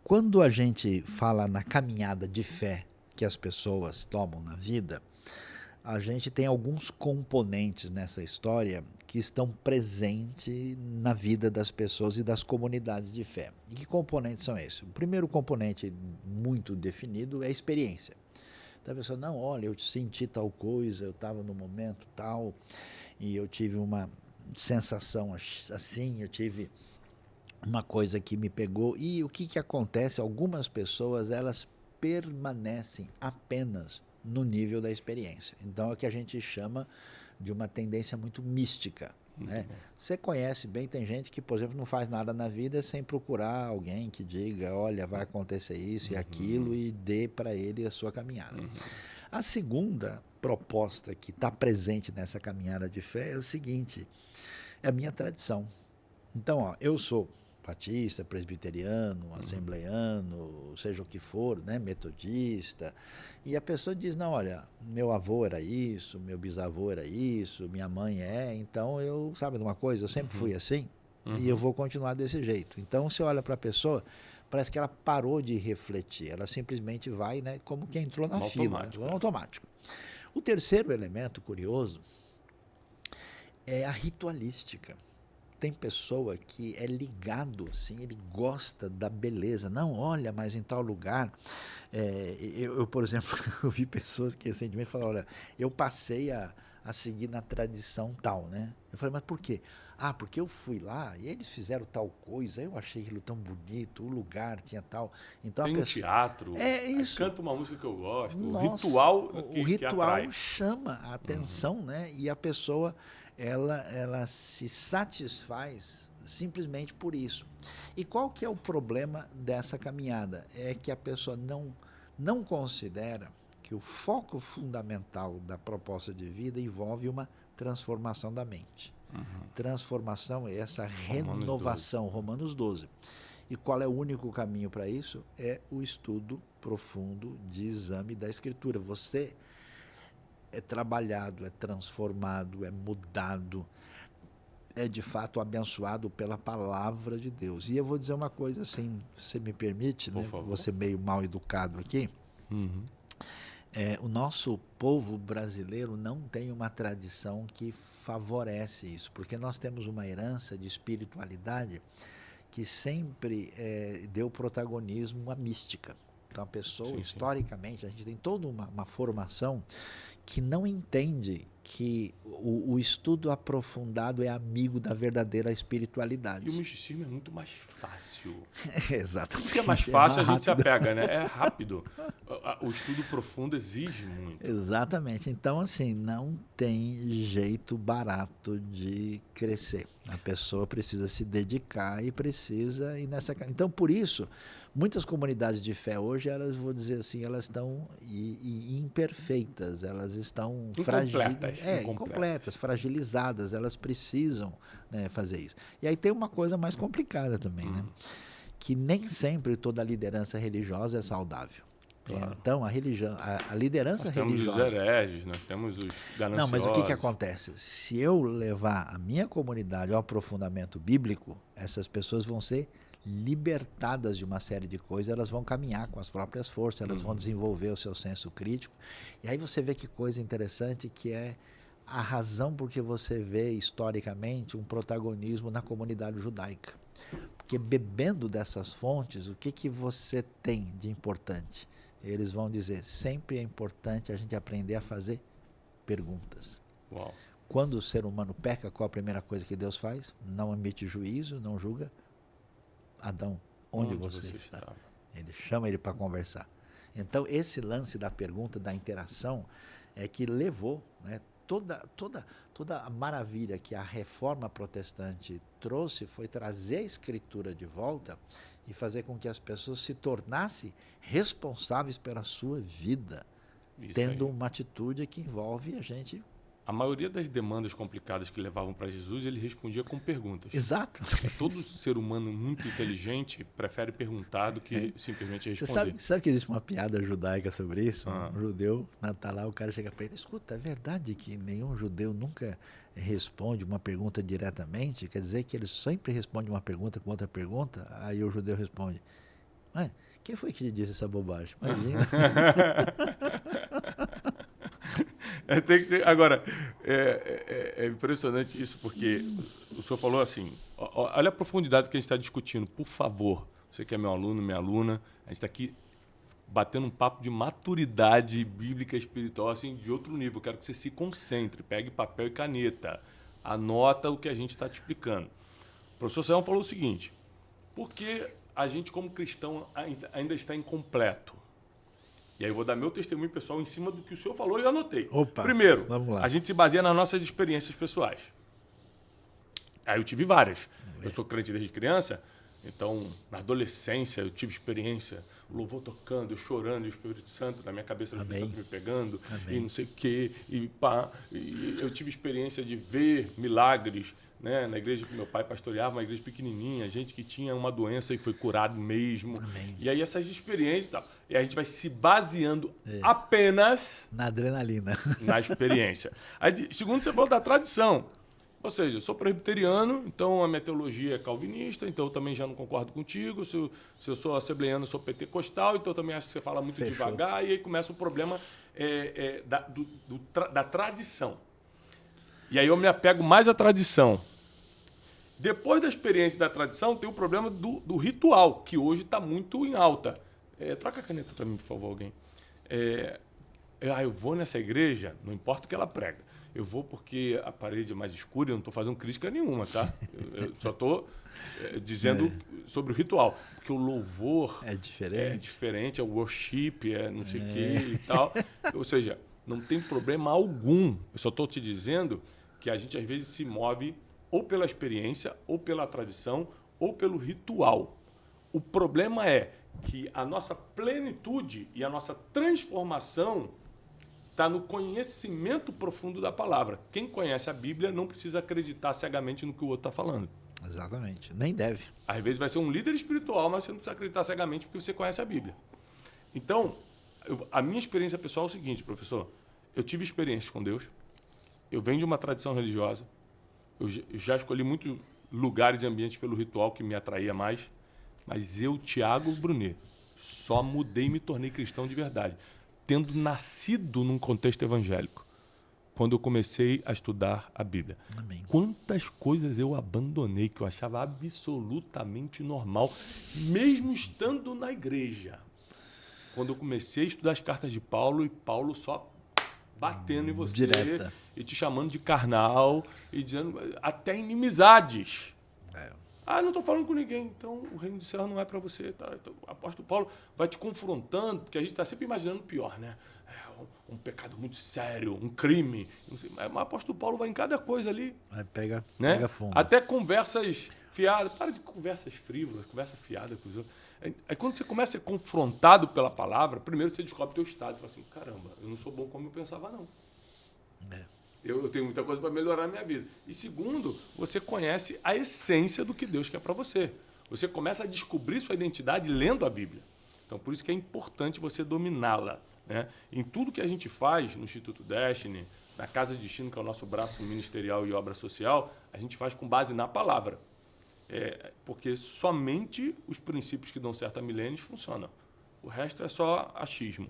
Quando a gente fala na caminhada de fé que as pessoas tomam na vida, a gente tem alguns componentes nessa história que estão presentes na vida das pessoas e das comunidades de fé. E que componentes são esses? O primeiro componente muito definido é a experiência. Então a pessoa, não, olha, eu senti tal coisa, eu estava no momento tal, e eu tive uma sensação assim, eu tive uma coisa que me pegou. E o que acontece? Algumas pessoas, elas permanecem apenas no nível da experiência. Então é o que a gente chama de uma tendência muito mística. Né? Você conhece bem, tem gente que, por exemplo, não faz nada na vida sem procurar alguém que diga, olha, vai acontecer isso e aquilo, e dê para ele a sua caminhada. A segunda proposta que está presente nessa caminhada de fé é o seguinte, é a minha tradição. Então, ó, eu sou batista, presbiteriano, assembleiano, seja o que for, né, metodista, e a pessoa diz, não, olha, meu avô era isso, meu bisavô era isso, minha mãe então eu, sabe de uma coisa, eu sempre fui assim, e eu vou continuar desse jeito. Então, você olha para a pessoa, parece que ela parou de refletir, ela simplesmente vai, né, como que entrou na fila, no automático. O terceiro elemento curioso é a ritualística. Tem pessoa que é ligado, assim, ele gosta da beleza. Não, olha, mas em tal lugar... eu, por exemplo, eu vi pessoas que recentemente falaram, olha, eu passei a seguir na tradição tal, né? Eu falei, mas por quê? Ah, porque eu fui lá e eles fizeram tal coisa, eu achei aquilo tão bonito, o lugar tinha tal... Então, tem um teatro, isso. Canta uma música que eu gosto, Nossa, o ritual que chama a atenção, né? E a pessoa... Ela se satisfaz simplesmente por isso. E qual que é o problema dessa caminhada? É que a pessoa não considera que o foco fundamental da proposta de vida envolve uma transformação da mente. Transformação é essa renovação, Romanos 12. E qual é o único caminho para isso? É o estudo profundo de exame da Escritura. Você é trabalhado, é transformado, é mudado, é de fato abençoado pela palavra de Deus. E eu vou dizer uma coisa assim, se você me permite, né? Vou ser meio mal educado aqui. O nosso povo brasileiro não tem uma tradição que favorece isso, porque nós temos uma herança de espiritualidade que sempre deu protagonismo à mística. Então a pessoa, historicamente, a gente tem toda uma formação que não entende que o estudo aprofundado é amigo da verdadeira espiritualidade. E o misticismo é muito mais fácil. Exatamente. Porque é mais fácil, a gente se apega, né? É rápido. O estudo profundo exige muito. Exatamente. Então, assim, não tem jeito barato de crescer. A pessoa precisa se dedicar e precisa ir nessa... Então, por isso, muitas comunidades de fé hoje, elas, vou dizer assim, elas estão imperfeitas, elas estão incompletas, fragilizadas, elas precisam, né, fazer isso. E aí tem uma coisa mais complicada também, né? Que nem sempre toda liderança religiosa é saudável. Claro. Então, a liderança religiosa... Temos os hereges, nós temos os gananciosos. Não, mas o que acontece? Se eu levar a minha comunidade ao aprofundamento bíblico, essas pessoas vão ser libertadas de uma série de coisas, elas vão caminhar com as próprias forças, elas vão desenvolver o seu senso crítico. E aí você vê que coisa interessante, que é a razão por que você vê historicamente um protagonismo na comunidade judaica. Porque bebendo dessas fontes, o que você tem de importante? Eles vão dizer, sempre é importante a gente aprender a fazer perguntas. Uau. Quando o ser humano peca, qual a primeira coisa que Deus faz? Não emite juízo, não julga. Adão, onde você está? Ele chama ele para conversar. Então, esse lance da pergunta, da interação, é que levou, né, toda a maravilha que a reforma protestante trouxe foi trazer a Escritura de volta e fazer com que as pessoas se tornassem responsáveis pela sua vida, tendo uma atitude que envolve a gente A maioria das demandas complicadas que levavam para Jesus, ele respondia com perguntas. Exato. Todo ser humano muito inteligente prefere perguntar do que simplesmente responder. Você sabe que existe uma piada judaica sobre isso? Ah. Um judeu, tá lá, o cara chega para ele, escuta, é verdade que nenhum judeu nunca responde uma pergunta diretamente? Quer dizer que ele sempre responde uma pergunta com outra pergunta? Aí o judeu responde, ué, quem foi que lhe disse essa bobagem? Imagina. Tem que ser. Agora, é impressionante isso, porque o senhor falou assim, olha a profundidade que a gente está discutindo. Por favor, você que é meu aluno, minha aluna, a gente está aqui batendo um papo de maturidade bíblica espiritual, assim, de outro nível. Eu quero que você se concentre, pegue papel e caneta, anota o que a gente está te explicando. O professor Sayão falou o seguinte, por que a gente como cristão ainda está incompleto? E aí eu vou dar meu testemunho pessoal em cima do que o senhor falou e eu anotei. Opa, primeiro, vamos lá. A gente se baseia nas nossas experiências pessoais. Aí eu tive várias. Eu sou crente desde criança, então na adolescência eu tive experiência, o louvor tocando, eu chorando, e o Espírito Santo na minha cabeça, o Espírito Santo me pegando, e não sei o quê, e pá. E eu tive experiência de ver milagres, né, na igreja que meu pai pastoreava, uma igreja pequenininha, gente que tinha uma doença e foi curado mesmo. Amém. E aí essas experiências e tal. E a gente vai se baseando apenas na adrenalina. Na experiência. Aí, segundo, você falou da tradição. Ou seja, eu sou presbiteriano, então a minha teologia é calvinista, então eu também já não concordo contigo. Se eu sou assembleiano, eu sou pentecostal, então eu também acho que você fala muito devagar. E aí começa o problema da tradição. E aí eu me apego mais à tradição. Depois da experiência da tradição, tem o problema do ritual, que hoje está muito em alta. Troca a caneta para mim, por favor, alguém. Eu vou nessa igreja, não importa o que ela prega. Eu vou porque a parede é mais escura, eu não estou fazendo crítica nenhuma, tá? Eu só estou dizendo sobre o ritual. Porque o louvor é diferente, é o worship, não sei o quê e tal. Ou seja, não tem problema algum. Eu só estou te dizendo que a gente às vezes se move ou pela experiência, ou pela tradição, ou pelo ritual. O problema é que a nossa plenitude e a nossa transformação está no conhecimento profundo da palavra. Quem conhece a Bíblia não precisa acreditar cegamente no que o outro está falando. Exatamente. Nem deve. Às vezes vai ser um líder espiritual, mas você não precisa acreditar cegamente porque você conhece a Bíblia. Então, a minha experiência pessoal é o seguinte, professor. Eu tive experiências com Deus. Eu venho de uma tradição religiosa. Eu já escolhi muitos lugares e ambientes pelo ritual que me atraía mais. Mas eu, Tiago Brunet, só mudei e me tornei cristão de verdade, tendo nascido num contexto evangélico, quando eu comecei a estudar a Bíblia. Amém. Quantas coisas eu abandonei que eu achava absolutamente normal, mesmo estando na igreja. Quando eu comecei a estudar as cartas de Paulo, e Paulo só batendo em você, direta, e te chamando de carnal, e dizendo até inimizades. Não estou falando com ninguém, então o reino do céu não é para você. Tá? Então, o apóstolo Paulo vai te confrontando, porque a gente está sempre imaginando o pior, né? Um pecado muito sério, um crime. Não sei, mas o apóstolo Paulo vai em cada coisa ali. Pega fundo. Até conversas fiadas. Para de conversas frívolas, conversa fiada com os outros. Aí quando você começa a ser confrontado pela palavra, primeiro você descobre o teu estado. Você fala assim, caramba, eu não sou bom como eu pensava, não. Eu tenho muita coisa para melhorar na minha vida. E segundo, você conhece a essência do que Deus quer para você. Você começa a descobrir sua identidade lendo a Bíblia. Então, por isso que é importante você dominá-la. Né? Em tudo que a gente faz no Instituto Destiny, na Casa de Destino, que é o nosso braço ministerial e obra social, a gente faz com base na palavra. Porque somente os princípios que dão certo a milênios funcionam. O resto é só achismo.